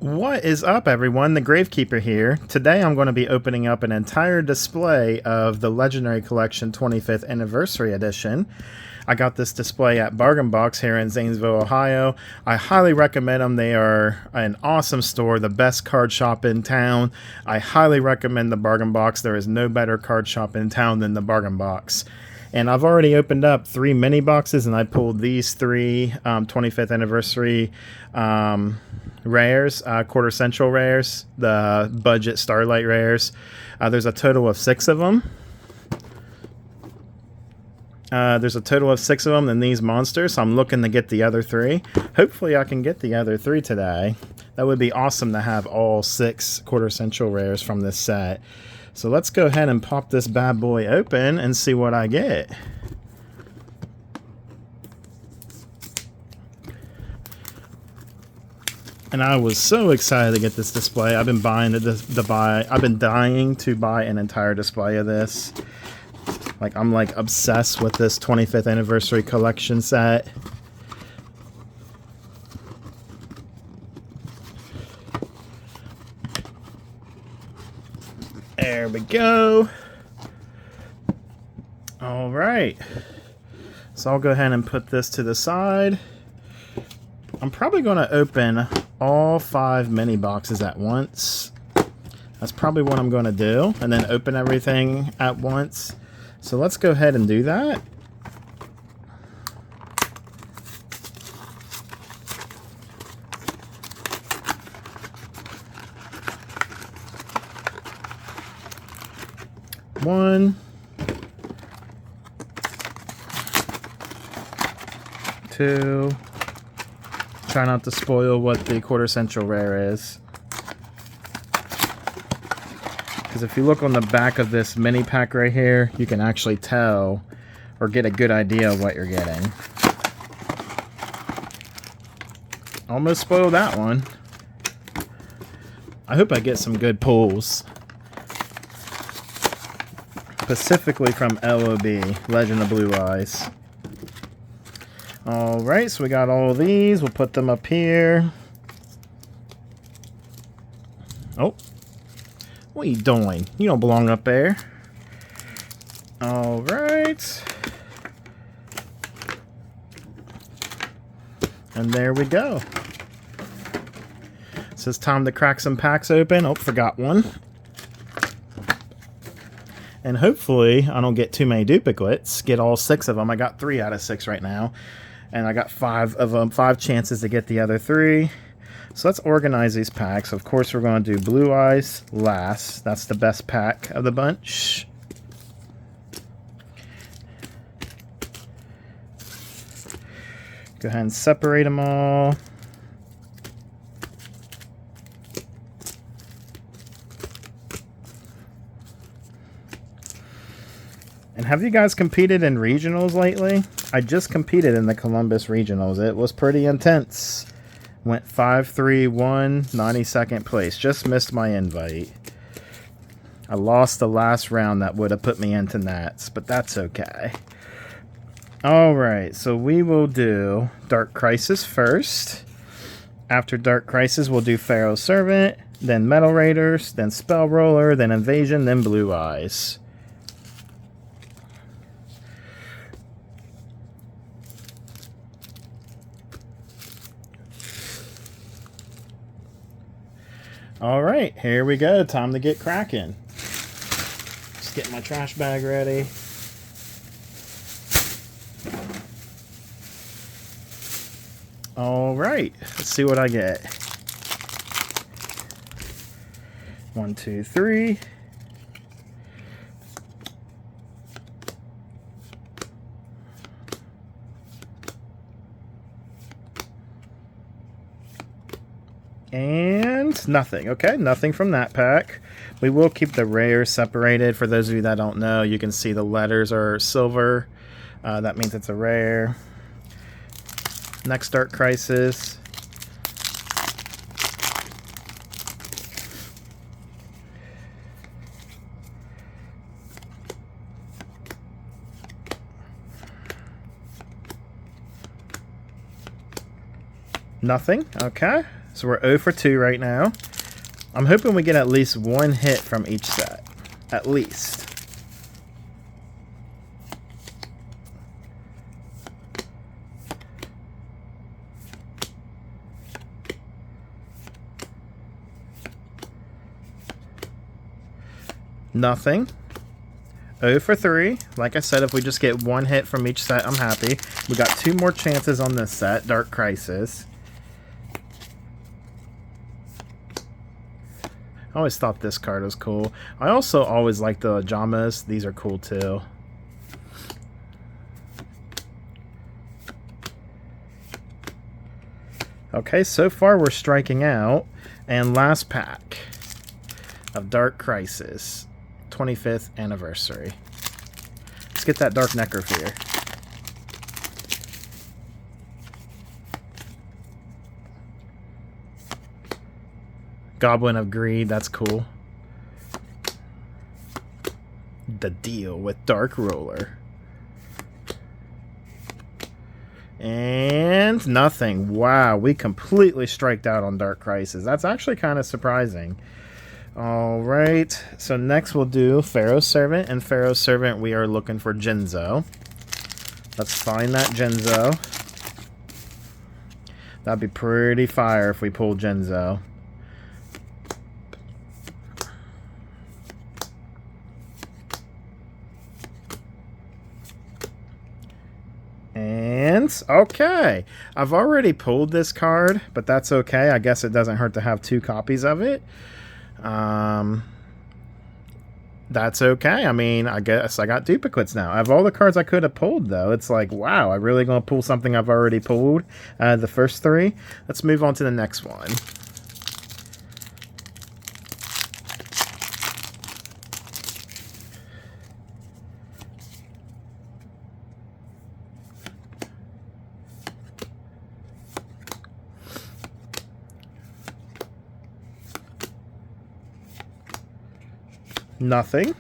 What is up, everyone? The Gravekeeper here. Today I'm going to be opening up an entire display of the Legendary Collection 25th Anniversary Edition. I got this display at Bargain Box here in Zanesville, Ohio. I highly recommend them. They are an awesome store, the best card shop in town. I highly recommend the Bargain Box. There is no better card shop in town than the Bargain Box. And I've already opened up 3 mini boxes, and I pulled these 3 25th Anniversary rares, Quarter Central rares, the budget Starlight rares. There's a total of 6 of them. And these monsters, so I'm looking to get the other 3. Hopefully I can get the other 3 today. That would be awesome to have all 6 Quarter Central rares from this set. So let's go ahead and pop this bad boy open and see what I get. And I was so excited to get this display. I've been dying to buy an entire display of this. I'm like obsessed with this 25th Anniversary Collection set. There we go. All right. So I'll go ahead and put this to the side. I'm probably going to open all 5 mini boxes at once. That's probably what I'm going to do. And then open everything at once. So let's go ahead and do that. One, 2. Try not to spoil what the Quarter Central rare is. Because if you look on the back of this mini pack right here, you can actually tell or get a good idea of what you're getting. Almost spoiled that one. I hope I get some good pulls. Specifically from LOB, Legend of Blue Eyes. Alright, so we got all these. We'll put them up here. Oh. What are you doing? You don't belong up there. Alright. And there we go. So it's time to crack some packs open. Oh, forgot one. And hopefully I don't get too many duplicates. Get all 6 of them. I got 3 out of 6 right now. And I got 5 of them. 5 chances to get the other 3. So let's organize these packs. Of course, we're going to do Blue Eyes last. That's the best pack of the bunch. Go ahead and separate them all. And have you guys competed in regionals lately? I just competed in the Columbus regionals. It was pretty intense. Went 5-3-1, 92nd place. Just missed my invite. I lost the last round that would have put me into Nats, but that's okay. Alright, so we will do Dark Crisis first. After Dark Crisis, we'll do Pharaoh's Servant, then Metal Raiders, then Spell Roller, then Invasion, then Blue Eyes. Alright, here we go. Time to get cracking. Just get my trash bag ready. Alright, let's see what I get. 1, 2, 3. And nothing. Okay, nothing from that pack. We will keep the rares separated. For those of you that don't know, you can see the letters are silver. That means it's a rare. Next Dark Crisis. Nothing. Okay. So we're 0 for 2 right now. I'm hoping we get at least one hit from each set. At least. Nothing. 0 for 3. Like I said, if we just get one hit from each set, I'm happy. We got 2 more chances on this set. Dark Crisis. I always thought this card was cool. I also always like the Jamas. These are cool too. Okay, so far we're striking out. And last pack of Dark Crisis. 25th anniversary. Let's get that Dark Necrosphere. Goblin of Greed, that's cool. The Deal with Dark Roller. And nothing. Wow, we completely striked out on Dark Crisis. That's actually kind of surprising. Alright, so next we'll do Pharaoh's Servant. And Pharaoh's Servant, we are looking for Jinzo. Let's find that Jinzo. That'd be pretty fire if we pull Jinzo. And, okay. I've already pulled this card, but that's okay. I guess it doesn't hurt to have 2 copies of it. That's okay. I mean, I guess I got duplicates now. I have all the cards I could have pulled, though. It's like, wow, I really gonna pull something I've already pulled? The first 3. Let's move on to the next one. Nothing.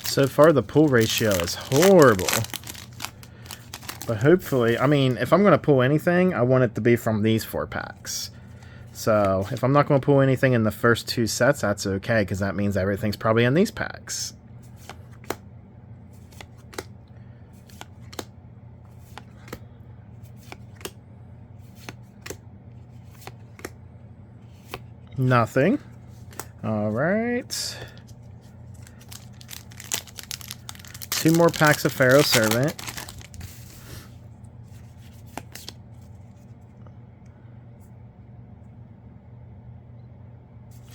So far, the pull ratio is horrible. But hopefully, I mean, if I'm going to pull anything, I want it to be from these 4 packs. So, if I'm not going to pull anything in the first 2 sets, that's okay, because that means everything's probably in these packs. Nothing. Alright. 2 more packs of Pharaoh's Servant.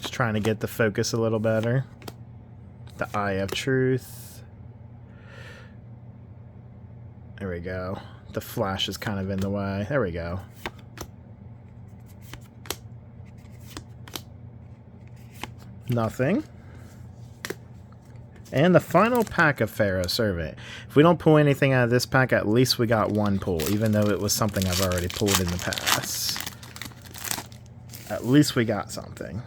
Just trying to get the focus a little better. The Eye of Truth. There we go. The flash is kind of in the way. There we go. Nothing. And the final pack of Pharaoh's Servant. If we don't pull anything out of this pack, at least we got 1 pull, even though it was something I've already pulled in the past. At least we got something.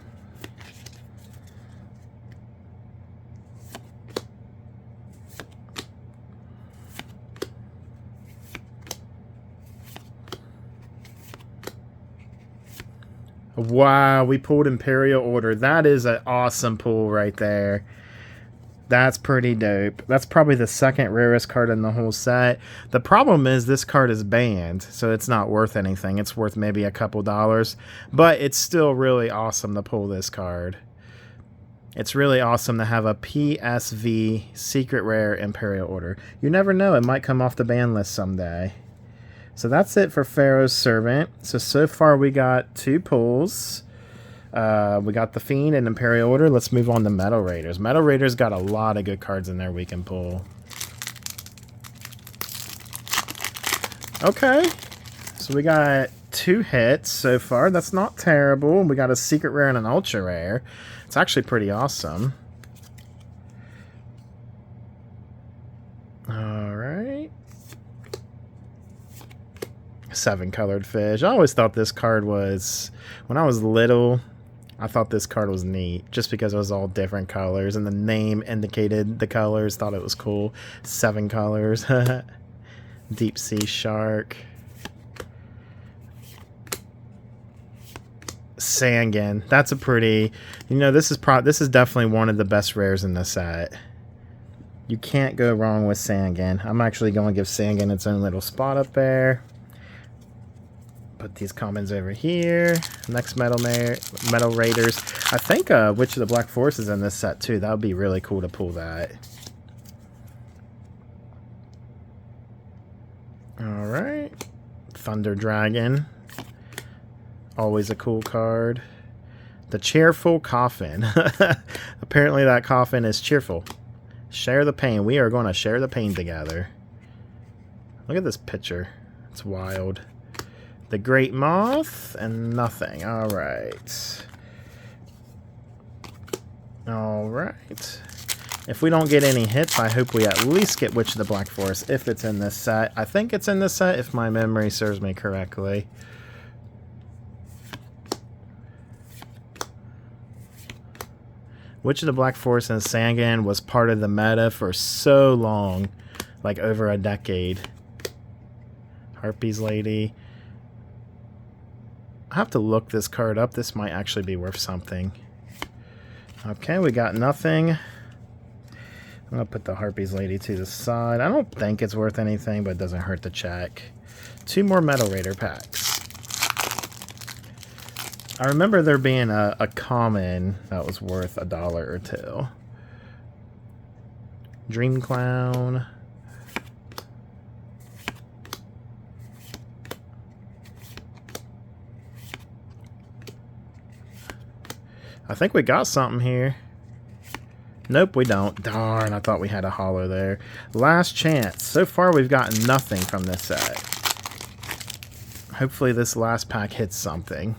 Wow, we pulled Imperial Order. That is an awesome pull right there. That's pretty dope. That's probably the 2nd rarest card in the whole set. The problem is this card is banned, so it's not worth anything. It's worth maybe a couple dollars, but it's still really awesome to pull this card. It's really awesome to have a PSV Secret Rare Imperial Order. You never know, it might come off the ban list someday. So that's it for Pharaoh's Servant. So far we got 2 pulls. We got the Fiend and Imperial Order. Let's move on to Metal Raiders. Metal Raiders got a lot of good cards in there we can pull. Okay. So we got 2 hits so far. That's not terrible. We got a Secret Rare and an Ultra Rare. It's actually pretty awesome. Alright. 7 colored fish. I always thought this card was, when I was little, I thought this card was neat just because it was all different colors and the name indicated the colors. Thought it was cool. 7 colors. Deep Sea Shark. Sangan. That's a pretty... You know, this is definitely one of the best rares in the set. You can't go wrong with Sangan. I'm actually going to give Sangan its own little spot up there. Put these commons over here. Next Metal Raiders. I think Witch of the Black Forest is in this set too. That would be really cool to pull that. Alright. Thunder Dragon. Always a cool card. The Cheerful Coffin. Apparently that coffin is cheerful. Share the pain. We are going to share the pain together. Look at this picture. It's wild. The Great Moth and nothing. Alright. Alright. If we don't get any hits, I hope we at least get Witch of the Black Forest if it's in this set. I think it's in this set if my memory serves me correctly. Witch of the Black Forest and Sangan was part of the meta for so long. Like over a decade. Harpy's Lady. I have to look this card up. This might actually be worth something. Okay, we got nothing. I'm going to put the Harpy's Lady to the side. I don't think it's worth anything, but it doesn't hurt to check. 2 more Metal Raider packs. I remember there being a common that was worth $1 or $2. Dream Clown. I think we got something here. Nope, we don't. Darn, I thought we had a holo there. Last chance. So far, we've gotten nothing from this set. Hopefully, this last pack hits something.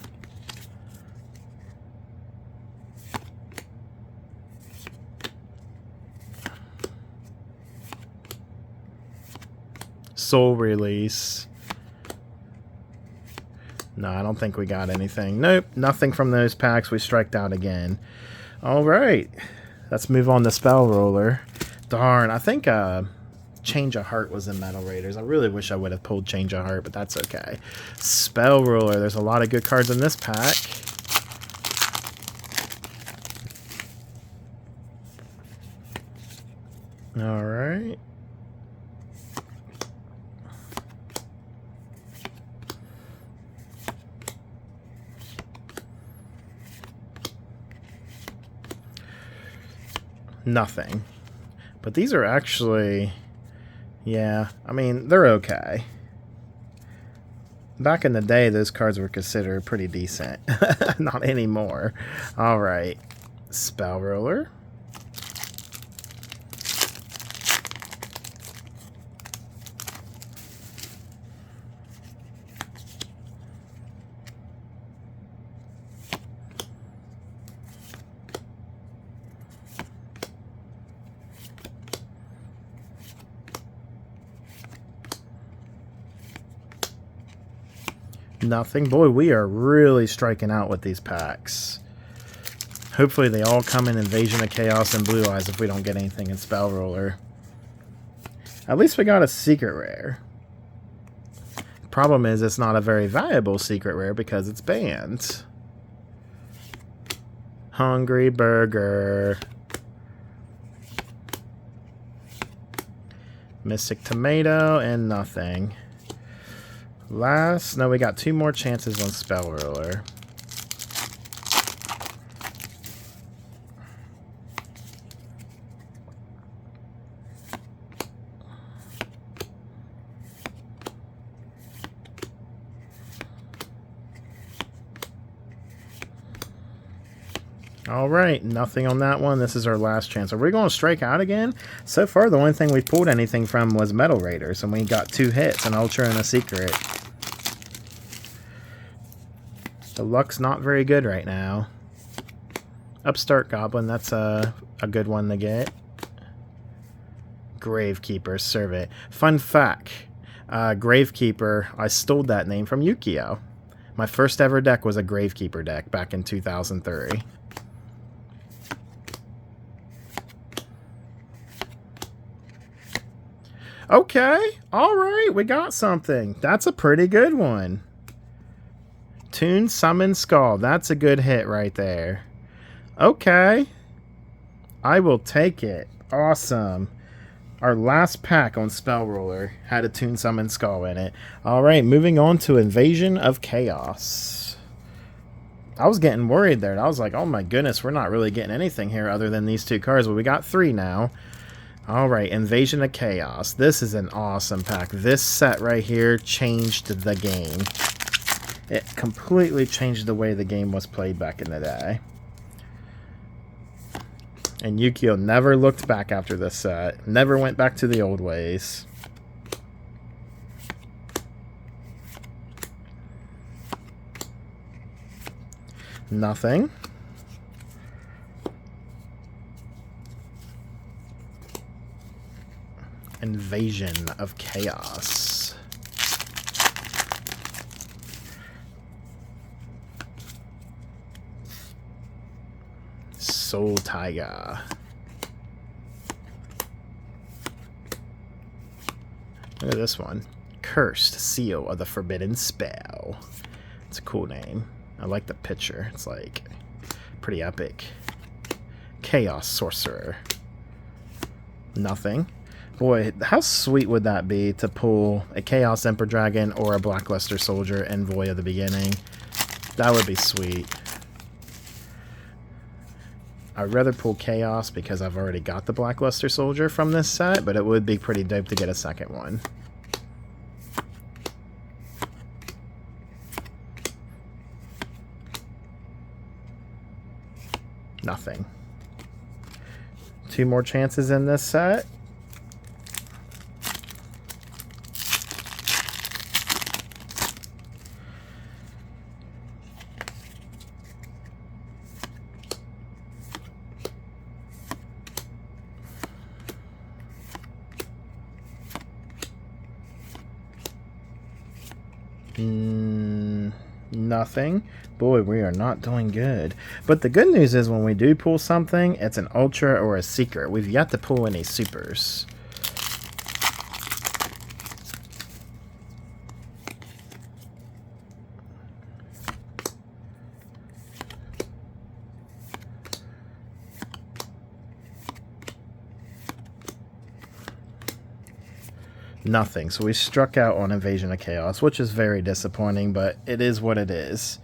Soul Release. No, I don't think we got anything. Nope, nothing from those packs. We striked out again. All right. Let's move on to Spell Roller. Darn, I think Change of Heart was in Metal Raiders. I really wish I would have pulled Change of Heart, but that's okay. Spell Roller. There's a lot of good cards in this pack. All right. Nothing. But these are actually, yeah, I mean, they're okay. Back in the day, those cards were considered pretty decent. Not anymore. Alright. Spell Roller. Nothing. Boy, we are really striking out with these packs. Hopefully they all come in Invasion of Chaos and Blue Eyes if we don't get anything in Spell Roller. At least we got a secret rare. Problem is it's not a very valuable secret rare because it's banned. Hungry Burger. Mystic Tomato and nothing. Last, no, we got 2 more chances on Spell Roller. All right, nothing on that one. This is our last chance. Are we going to strike out again? So far, the only thing we pulled anything from was Metal Raiders, and we got 2 hits, an Ultra and a Secret. The luck's not very good right now. Upstart Goblin, that's a good one to get. Gravekeeper, Servant. Fun fact, Gravekeeper, I stole that name from Yu-Gi-Oh! My first ever deck was a Gravekeeper deck back in 2003. Okay, all right, we got something. That's a pretty good one. Toon Summon Skull. That's a good hit right there. Okay. I will take it. Awesome. Our last pack on Spell Roller had a Toon Summon Skull in it. Alright, moving on to Invasion of Chaos. I was getting worried there. I was like, oh my goodness, we're not really getting anything here other than these two cards. But we got 3 now. Alright, Invasion of Chaos. This is an awesome pack. This set right here changed the game. It completely changed the way the game was played back in the day. And Yu-Gi-Oh! Never looked back after this set. Never went back to the old ways. Nothing. Invasion of Chaos. Soul Tiger. Look at this one. Cursed Seal of the Forbidden Spell. It's a cool name. I like the picture. It's like pretty epic. Chaos Sorcerer. Nothing. Boy, how sweet would that be to pull a Chaos Emperor Dragon or a Blackluster Soldier Envoy at the beginning? That would be sweet. I'd rather pull Chaos because I've already got the Blackluster Soldier from this set, but it would be pretty dope to get a second one. Nothing. 2 more chances in this set. Nothing. Boy, we are not doing good. But the good news is when we do pull something, it's an ultra or a secret. We've yet to pull any supers. Nothing. So we struck out on Invasion of Chaos, which is very disappointing, but it is what it is.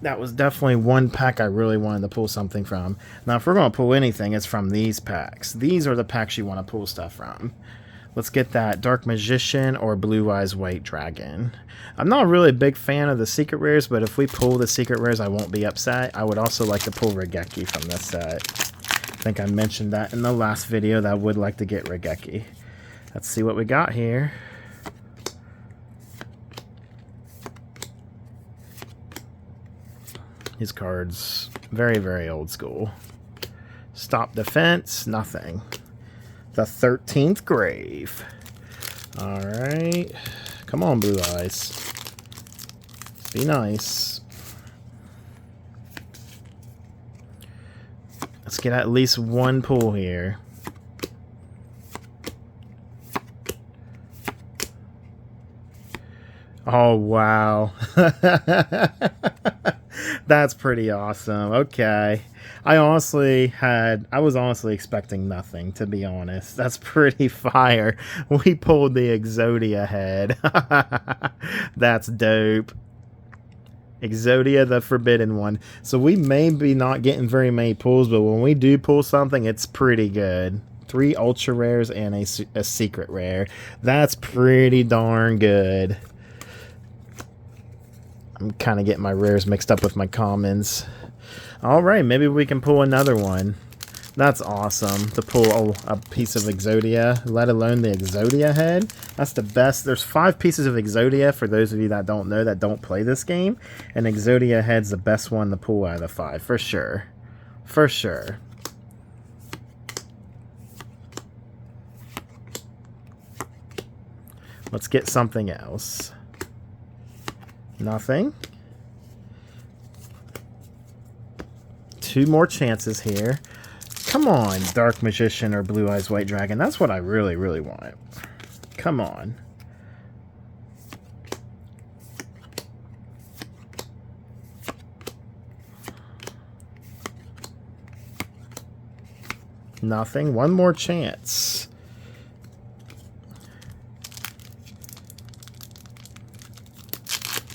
That was definitely one pack I really wanted to pull something from. Now, if we're going to pull anything, it's from these packs. These are the packs you want to pull stuff from. Let's get that Dark Magician or Blue Eyes White Dragon. I'm not really a big fan of the secret rares, but if we pull the secret rares, I won't be upset. I would also like to pull Raigeki from this set. I think I mentioned that in the last video that I would like to get Raigeki. Let's see what we got here. These cards, very, very old school. Stop Defense, nothing. The 13th Grave. Alright. Come on, Blue Eyes. Be nice. Let's get at least one pull here. Oh, wow. That's pretty awesome. Okay. I was honestly expecting nothing, to be honest. That's pretty fire. We pulled the Exodia head. That's dope. Exodia, the Forbidden one. So we may be not getting very many pulls, but when we do pull something, it's pretty good. 3 ultra rares and a secret rare. That's pretty darn good. I'm kind of getting my rares mixed up with my commons. Alright, maybe we can pull another one. That's awesome to pull a piece of Exodia, let alone the Exodia head. That's the best. There's 5 pieces of Exodia for those of you that don't know, that don't play this game. And Exodia head's the best one to pull out of the 5, for sure. For sure. Let's get something else. Nothing. 2 more chances here. Come on, Dark Magician or Blue Eyes White Dragon. That's what I really, really want. Come on. Nothing. One more chance.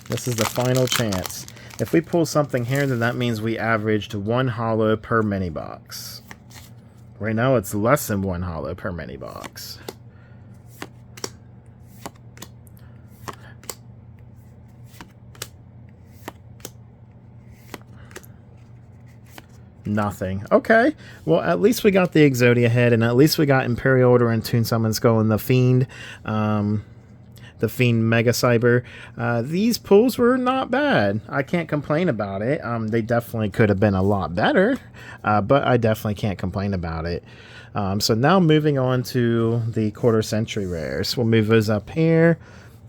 This is the final chance. If we pull something here, then that means we averaged 1 holo per mini box. Right now, it's less than 1 holo per mini box. Nothing. Okay. Well, at least we got the Exodia head, and at least we got Imperial Order and Toon Summon Skull and the Fiend. The Fiend Mega Cyber. These pulls were not bad. I can't complain about it. They definitely could have been a lot better, but I definitely can't complain about it. So now moving on to the quarter century rares. We'll move those up here.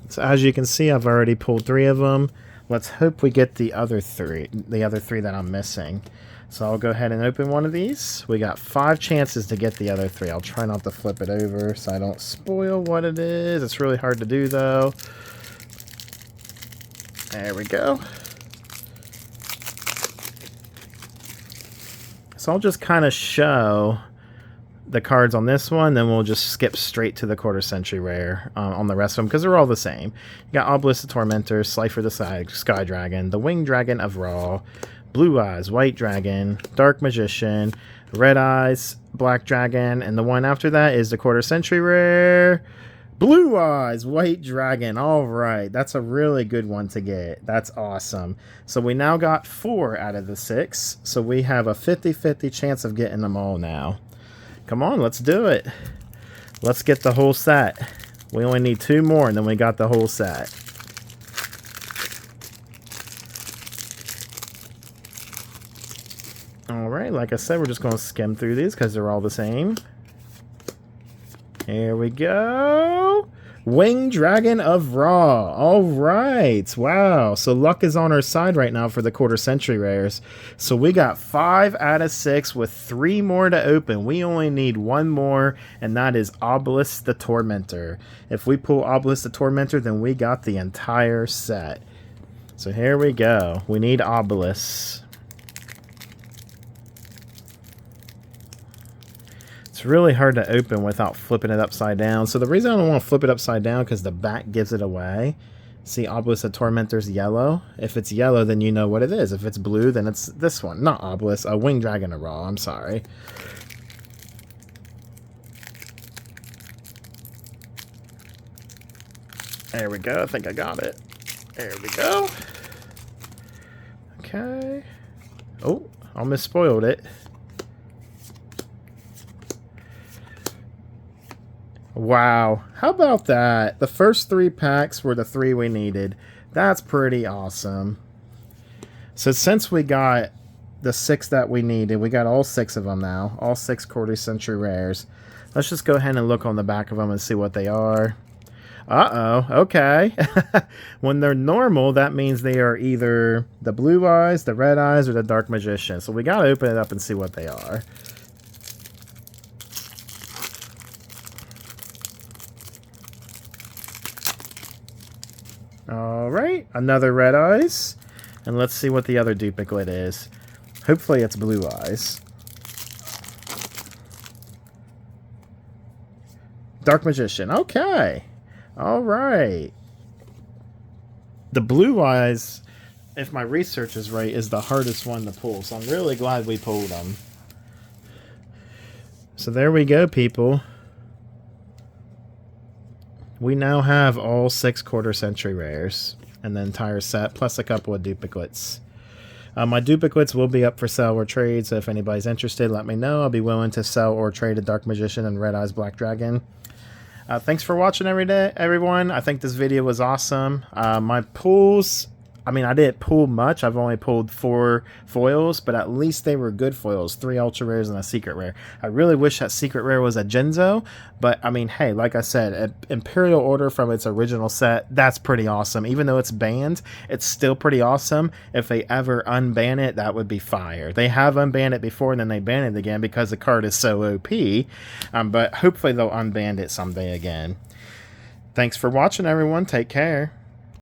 So as you can see, I've already pulled 3 of them. Let's hope we get the other three that I'm missing. So I'll go ahead and open one of these. We got 5 chances to get the other 3. I'll try not to flip it over so I don't spoil what it is. It's really hard to do though. There we go. So I'll just kind of show the cards on this one, then we'll just skip straight to the quarter century rare on the rest of them because they're all the same. You got Obelisk the Tormentor, Slifer the Sky Dragon, the Winged Dragon of Ra, Blue Eyes White Dragon, Dark Magician, Red Eyes Black Dragon, and the one after that is the quarter century rare Blue Eyes White Dragon. All right, that's a really good one to get. That's awesome. So we now got 4 out of the 6, so we have a 50-50 chance of getting them all now. Come on, let's do it. Let's get the whole set. We only need 2 more and then we got the whole set. Alright, like I said, we're just going to skim through these because they're all the same. Here we go. Winged Dragon of Ra. Alright. Wow. So luck is on our side right now for the quarter century rares. So we got 5 out of 6 with 3 more to open. We only need 1 more, and that is Obelisk the Tormentor. If we pull Obelisk the Tormentor, then we got the entire set. So here we go. We need Obelisk. It's really hard to open without flipping it upside down. So the reason I don't want to flip it upside down because the back gives it away. See, Obelisk the Tormentor's yellow. If it's yellow, then you know what it is. If it's blue, then it's this one. Not Obelisk, a Winged Dragon of Ra. I'm sorry. There we go. I think I got it. There we go. Okay. Oh, I almost spoiled it. Wow, how about that? The first 3 packs were the 3 we needed. That's pretty awesome. So since we got the 6 that we needed, we got all 6 of them now. All 6 quarter century rares. Let's just go ahead and look on the back of them and see what they are. Uh-oh, okay. When they're normal, that means they are either the Blue Eyes, the Red Eyes, or the Dark Magician. So we gotta open it up and see what they are. Alright, another Red Eyes. And let's see what the other duplicate is. Hopefully it's Blue Eyes. Dark Magician, okay. Alright. The Blue Eyes, if my research is right, is the hardest one to pull. So I'm really glad we pulled them. So there we go, people. We now have all 6 quarter century rares and the entire set, plus a couple of duplicates. My duplicates will be up for sale or trade, so if anybody's interested, let me know. I'll be willing to sell or trade a Dark Magician and Red Eyes Black Dragon. Thanks for watching everyone. I think this video was awesome. My pulls I mean, I didn't pull much. I've only pulled 4 foils, but at least they were good foils. 3 ultra rares and a secret rare. I really wish that secret rare was a Genzo, but I mean, hey, like I said, Imperial Order from its original set, that's pretty awesome. Even though it's banned, it's still pretty awesome. If they ever unban it, that would be fire. They have unbanned it before, and then they ban it again because the card is so OP, but hopefully they'll unban it someday again. Thanks for watching, everyone. Take care.